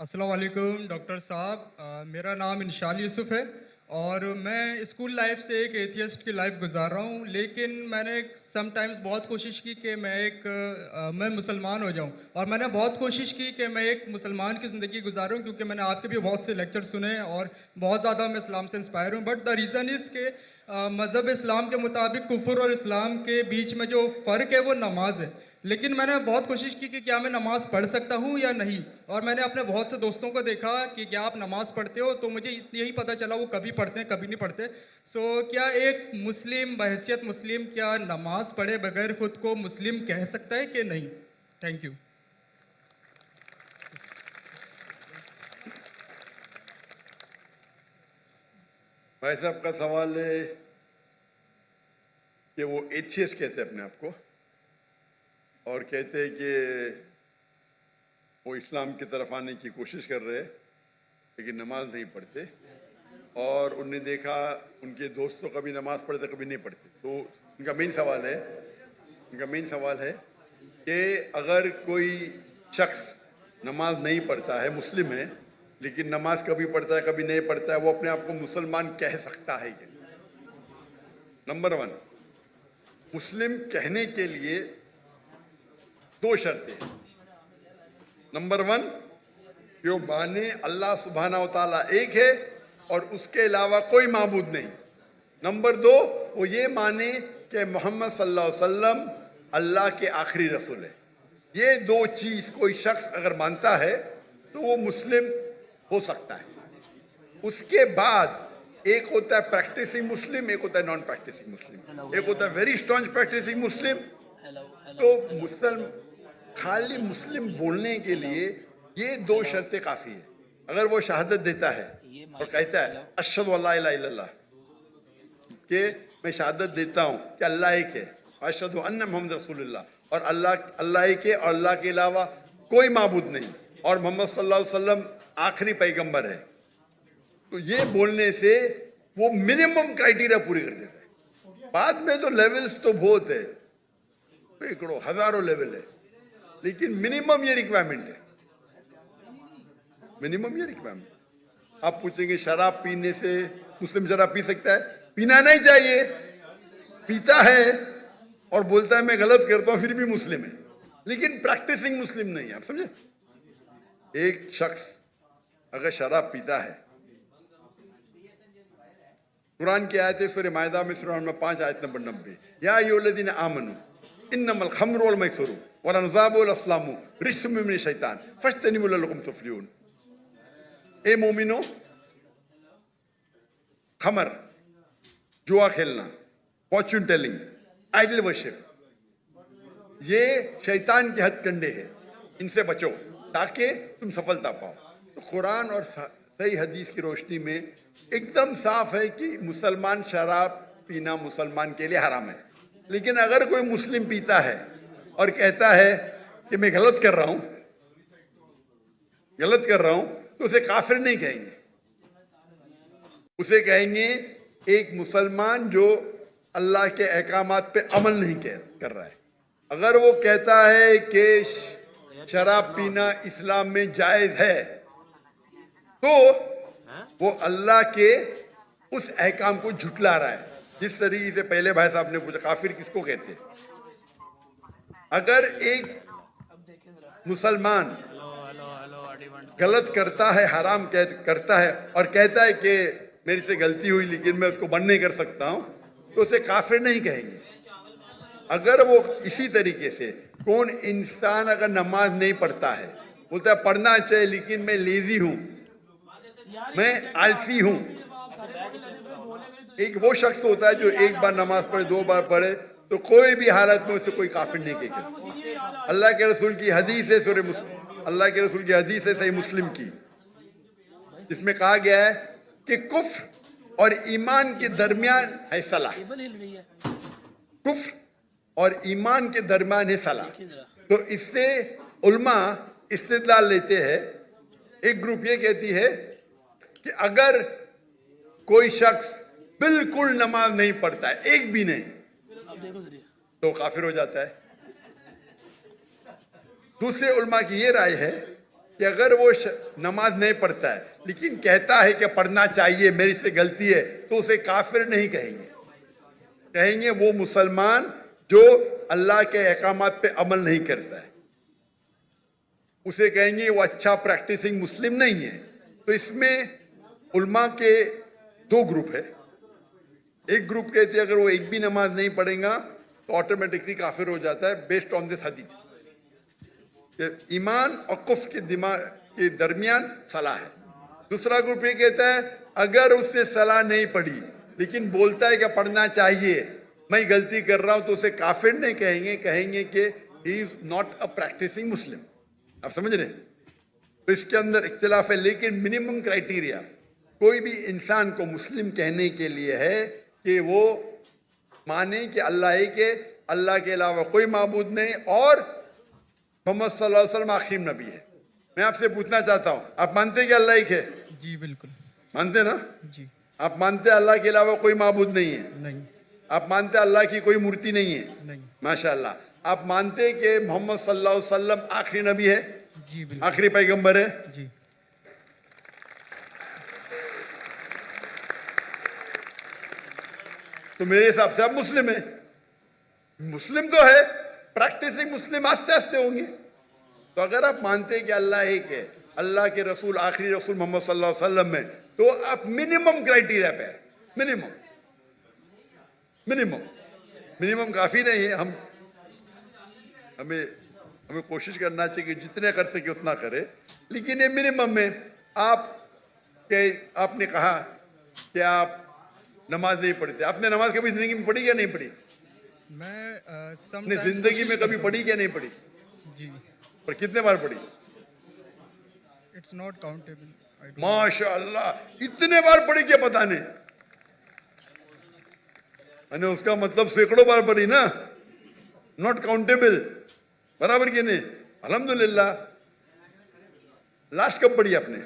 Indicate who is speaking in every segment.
Speaker 1: السلام علیکم ڈاکٹر صاحب، میرا نام انشال یوسف ہے اور میں اسکول لائف سے ایک ایتھیسٹ کی لائف گزار رہا ہوں، لیکن میں نے سم ٹائمز بہت کوشش کی کہ میں مسلمان ہو جاؤں، اور میں نے بہت کوشش کی کہ میں ایک مسلمان کی زندگی گزاروں، کیونکہ میں نے آپ کے بھی بہت سے لیکچر سنے اور بہت زیادہ میں اسلام سے انسپائر ہوں. بٹ دا ریزن از کہ مذہب اسلام کے مطابق کفر اور اسلام کے بیچ میں جو فرق ہے وہ نماز ہے. لیکن میں نے بہت کوشش کی کہ کیا میں نماز پڑھ سکتا ہوں یا نہیں، اور میں نے اپنے بہت سے دوستوں کو دیکھا کہ کیا آپ نماز پڑھتے ہو، تو مجھے یہی پتہ چلا وہ کبھی پڑھتے ہیں کبھی نہیں پڑھتے. سو کیا ایک مسلم بحیثیت مسلم کیا نماز پڑھے بغیر خود کو مسلم کہہ سکتا ہے کہ نہیں؟ Thank you.
Speaker 2: بھائی صاحب کا سوال ہے کہ وہ ایتھیسٹ کہتے ہیں اپنے آپ کو، اور کہتے ہیں کہ وہ اسلام کی طرف آنے کی کوشش کر رہے لیکن نماز نہیں پڑھتے، اور انہوں نے دیکھا ان کے دوست تو کبھی نماز پڑھتے کبھی نہیں پڑھتے. تو ان کا مین سوال ہے کہ اگر کوئی شخص نماز نہیں پڑھتا ہے، مسلم ہے، لیکن نماز کبھی پڑھتا ہے کبھی نہیں پڑھتا ہے، وہ اپنے آپ کو مسلمان کہہ سکتا ہے کہ؟ نمبر 1، مسلم کہنے کے لیے 2 شرطیں ہیں. نمبر 1، جو مانے اللہ سبحانہ و تعالیٰ ایک ہے اور اس کے علاوہ کوئی معبود نہیں. نمبر 2، وہ یہ مانے کہ محمد صلی اللہ علیہ وسلم اللہ کے آخری رسول ہے. یہ 2 چیز کوئی شخص اگر مانتا ہے تو وہ مسلم ہو سکتا ہے. اس کے بعد ایک ہوتا ہے پریکٹسنگ مسلم، ایک ہوتا ہے نان پریکٹسنگ مسلم، ایک ہوتا ہے ویری اسٹرانگ پریکٹسنگ مسلم. تو خالی مسلم بولنے کے لیے یہ 2 شرطیں کافی ہیں. اگر وہ شہادت دیتا ہے اور کہتا ہے اشہد ان لا الہ الا اللہ، کہ میں شہادت دیتا ہوں کہ اللہ ایک ہے، اشہد ان محمد رسول اللہ، اور اللہ ایک ہے اور اللہ کے علاوہ کوئی معبود نہیں، اور محمد صلی اللہ علیہ وسلم آخری پیغمبر ہے، تو یہ بولنے سے وہ منیمم کرائٹیریا پوری کر دیتا ہے. بعد میں تو لیولز تو بہت ہے، سینکڑوں ہزاروں لیول ہے، لیکن منیمم یہ ریکوائرمنٹ ہے. آپ پوچھیں گے شراب پینے سے مسلم شراب پی سکتا ہے؟ پینا نہیں چاہیے. پیتا ہے اور بولتا ہے میں غلط کرتا ہوں، پھر بھی مسلم ہے، لیکن پریکٹسنگ مسلم نہیں ہے. آپ سمجھے؟ ایک شخص اگر شراب پیتا ہے، قرآن کی آیت ہے سورہ مائدہ میں سورہ نمبر 5 آیت نمبر 90، یا ایھا الذین آمنوا انما الخمر والمیسر والانصاب والازلام رجس من الشیطان فاجتنبوہ لعلکم تفلحون. اے مومنو، خمر، جوا کھیلنا، فارچون ٹیلنگ، آئیڈل ورشپ، یہ شیطان کے ہتھ کنڈے ہیں، ان سے بچو تاکہ تم سفلتا پاؤ. تو قرآن اور صحیح حدیث کی روشنی میں ایک دم صاف ہے کہ مسلمان شراب پینا مسلمان کے لیے حرام ہے. لیکن اگر کوئی مسلم پیتا ہے اور کہتا ہے کہ میں غلط کر رہا ہوں تو اسے کافر نہیں کہیں گے، اسے کہیں گے ایک مسلمان جو اللہ کے احکامات پہ عمل نہیں کر رہا ہے. اگر وہ کہتا ہے کہ شراب پینا اسلام میں جائز ہے تو وہ اللہ کے اس احکام کو جھٹلا رہا ہے. جس طریقے سے پہلے بھائی صاحب نے پوچھا کافر کس کو کہتے ہیں. اگر ایک مسلمان غلط کرتا ہے، حرام کرتا ہے اور کہتا ہے کہ میری سے غلطی ہوئی لیکن میں اس کو بند نہیں کر سکتا ہوں، تو اسے کافر نہیں کہیں گے. اگر وہ اسی طریقے سے کون انسان اگر نماز نہیں پڑھتا ہے، بولتا ہے پڑھنا چاہیے لیکن میں لیزی ہوں، میں آلسی ہوں. ایک وہ شخص ہوتا ہے جو ایک بار نماز پڑھے، 2 بار پڑھے، تو کوئی بھی حالت میں اسے کوئی کافر نہیں کہے گا. اللہ کے رسول کی حدیث ہے صحیح مسلم کی، جس میں کہا گیا ہے کہ کفر اور ایمان کے درمیان ہے صلاح. کفر اور ایمان کے درمیان ہے صلاح. تو اس سے علماء استدلال لیتے ہیں. ایک گروپ یہ کہتی ہے کہ اگر کوئی شخص بالکل نماز نہیں پڑھتا ہے، ایک بھی نہیں، تو کافر ہو جاتا ہے. دوسرے علماء کی یہ رائے ہے کہ اگر وہ نماز نہیں پڑھتا ہے لیکن کہتا ہے کہ پڑھنا چاہیے میری سے غلطی ہے تو اسے کافر نہیں کہیں گے، کہیں گے وہ مسلمان جو اللہ کے احکامات پہ عمل نہیں کرتا ہے، اسے کہیں گے وہ اچھا پریکٹسنگ مسلم نہیں ہے۔ تو اس میں علماء کے دو گروپ ہے، ایک گروپ کہتے ہیں اگر وہ ایک بھی نماز نہیں پڑھیں گا تو آٹومیٹکلی کافر ہو جاتا ہے بیسڈ آن دس حدیث کہ ایمان اور کفر کے دماغ کے درمیان صلاح ہے۔ دوسرا گروپ یہ کہتا ہے اگر اس نے صلاح نہیں پڑھی لیکن بولتا ہے کہ پڑھنا چاہیے، میں غلطی کر رہا ہوں، تو اسے کافر نہیں کہیں گے، کہیں گے کہ ہی از ناٹ اے پریکٹسنگ مسلم۔ آپ سمجھ رہے ہیں؟ تو اس کے اندر اختلاف ہے، لیکن منیمم کرائٹیریا کوئی بھی انسان کو مسلم کہنے کے لیے ہے کہ وہ مانے کہ اللہ ایک ہے، اللہ کے علاوہ کوئی معبود نہیں، اور محمد صلی اللہ علیہ وسلم آخری نبی ہے۔ میں آپ سے پوچھنا چاہتا ہوں، آپ مانتے ہیں کہ اللہ ایک ہے؟
Speaker 1: جی بالکل
Speaker 2: مانتے نا؟
Speaker 1: جی
Speaker 2: آپ مانتے ہیں اللہ کے علاوہ کوئی معبود نہیں ہے؟
Speaker 1: نہیں
Speaker 2: آپ مانتے ہیں اللہ کی کوئی مورتی نہیں ہے؟
Speaker 1: نہیں
Speaker 2: ماشاءاللہ۔ آپ مانتے ہیں کہ محمد صلی اللہ علیہ وسلم آخری نبی ہے،
Speaker 1: جی بالکل
Speaker 2: آخری پیغمبر ہے؟
Speaker 1: جی
Speaker 2: تو میرے حساب سے آپ مسلم ہیں۔ مسلم تو ہے، پریکٹسنگ مسلم آستے آستے ہوں گے۔ تو اگر آپ مانتے ہیں کہ اللہ ایک ہے، اللہ کے رسول آخری رسول محمد صلی اللہ علیہ وسلم ہے، تو آپ منیمم کرائٹیریا پہ ہے، منیمم کافی نہیں ہے۔ ہمیں کوشش کرنا چاہیے کہ جتنے کر سکے اتنا کرے، لیکن یہ منیمم میں آپ نے کہا کہ آپ نماز نہیں پڑھتے، آپ نے نماز کبھی زندگی میں پڑھی یا نہیں پڑھی؟
Speaker 1: میں
Speaker 2: اپنی زندگی میں کبھی پڑھی کیا نہیں پڑھی؟
Speaker 1: جی
Speaker 2: اور کتنے بار پڑھی؟
Speaker 1: It's not countable.
Speaker 2: ماشاء اللہ، اتنے بار پڑھی کیا پتہ نہیں؟ یعنی اس کا مطلب سینکڑوں بار پڑھی نا، ناٹ کاؤنٹیبل، برابر کی نہیں؟ الحمدللہ۔ لاسٹ کب پڑھی آپ نے؟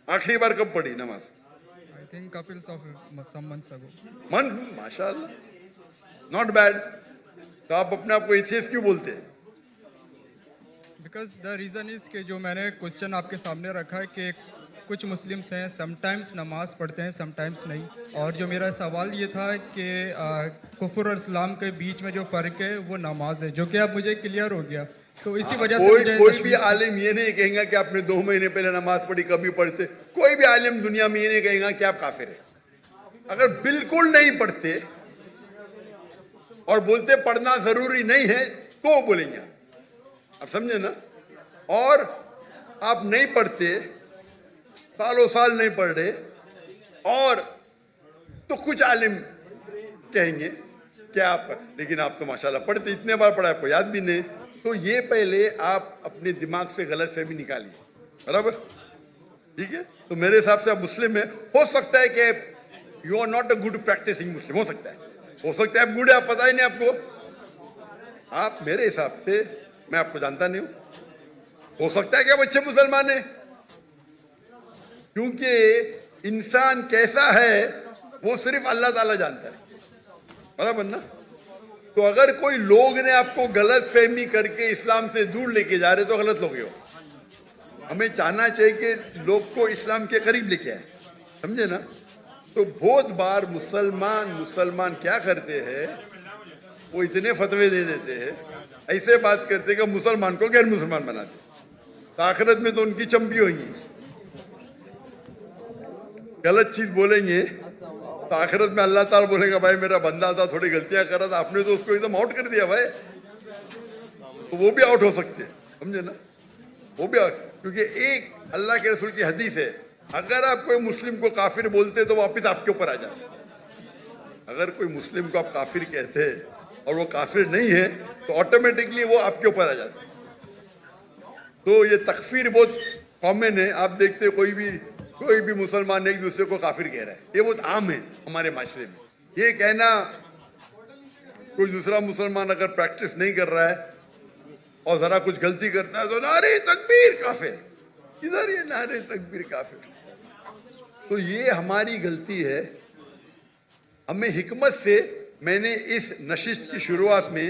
Speaker 2: آخری بار کب پڑھی نماز؟
Speaker 1: I think couples of some months ago.
Speaker 2: ماشاء اللہ، ناٹ بیڈ۔ تو آپ اپنے آپ کو ایتھیسٹ کیوں بولتے ہیں؟
Speaker 1: بیکاز دا ریزن از کہ جو میں نے کوشچن آپ کے سامنے رکھا ہے کہ کچھ مسلمس ہیں سم ٹائمس نماز پڑھتے ہیں سم ٹائمس نہیں، اور جو میرا سوال یہ تھا کہ کفر اور اسلام کے بیچ میں جو فرق ہے وہ نماز ہے، جو کہ اب مجھے کلیئر ہو گیا۔ تو اسی وجہ سے
Speaker 2: کوئی بھی عالم یہ نہیں کہیں گا کہ آپ نے 2 مہینے پہلے نماز پڑھی کبھی پڑھتے، کوئی بھی عالم دنیا میں یہ نہیں کہیں گا کہ آپ کافر ہیں۔ اگر بالکل نہیں پڑھتے اور بولتے پڑھنا ضروری نہیں ہے تو وہ بولیں گے، آپ سمجھے نا؟ اور آپ نہیں پڑھتے، سالوں سال نہیں پڑھ رہے، اور تو کچھ عالم کہیں گے کہ آپ، لیکن آپ تو ماشاءاللہ پڑھتے، اتنے بار پڑھا آپ کو یاد بھی نہیں۔ تو یہ پہلے آپ اپنے دماغ سے غلط فہمی نکالیے، برابر؟ ٹھیک ہے؟ تو میرے حساب سے آپ مسلم ہیں۔ ہو سکتا ہے کہ you are not a good practising Muslim, ہو سکتا ہے آپ گڈ ہے، آپ پتہ ہی نہیں آپ کو۔ آپ میرے حساب سے، میں آپ کو جانتا نہیں ہوں، ہو سکتا ہے کہ آپ اچھے مسلمان ہیں، کیونکہ انسان کیسا ہے وہ صرف اللہ تعالیٰ جانتا ہے، برابر نا؟ تو اگر کوئی لوگ نے آپ کو غلط فہمی کر کے اسلام سے دور لے کے جا رہے تو غلط لوگ ہو۔ ہمیں چاہنا چاہیے کہ لوگ کو اسلام کے قریب لے کے آئے، سمجھے نا؟ تو بہت بار مسلمان کیا کرتے ہیں، وہ اتنے فتوے دے دیتے ہیں، ایسے بات کرتے کہ مسلمان کو غیر مسلمان بناتے، تو آخرت میں تو ان کی چمپی ہوئیں گی، غلط چیز بولیں گے تو آخرت میں اللہ تعالیٰ بولے گا بھائی میرا بندہ تھا، تھوڑی غلطیاں کر رہا تھا، آپ نے تو اس کو ایک دم آؤٹ کر دیا بھائی، تو وہ بھی آؤٹ ہو سکتے ہیں، سمجھے نا؟ وہ بھی آؤٹ، کیونکہ ایک اللہ کے رسول کی حدیث ہے، اگر آپ کوئی مسلم کو کافر بولتے تو واپس آپ کے اوپر آ جاتے۔ اگر کوئی مسلم کو آپ کافر کہتے اور وہ کافر نہیں ہے تو آٹومیٹکلی وہ آپ کے اوپر آ جاتے۔ تو یہ تکفیر بہت کامن ہے، آپ دیکھتے کوئی بھی مسلمان ایک دوسرے کو کافر کہہ رہا ہے، یہ بہت عام ہے ہمارے معاشرے میں۔ یہ کہنا کوئی دوسرا مسلمان اگر پریکٹس نہیں کر رہا ہے اور ذرا کچھ غلطی کرتا ہے تو نعرہ تکبیر کافر، ادھر یہ نعرہ تکبیر کافر۔ تو یہ ہماری غلطی ہے۔ ہمیں حکمت سے، میں نے اس نشست کی شروعات میں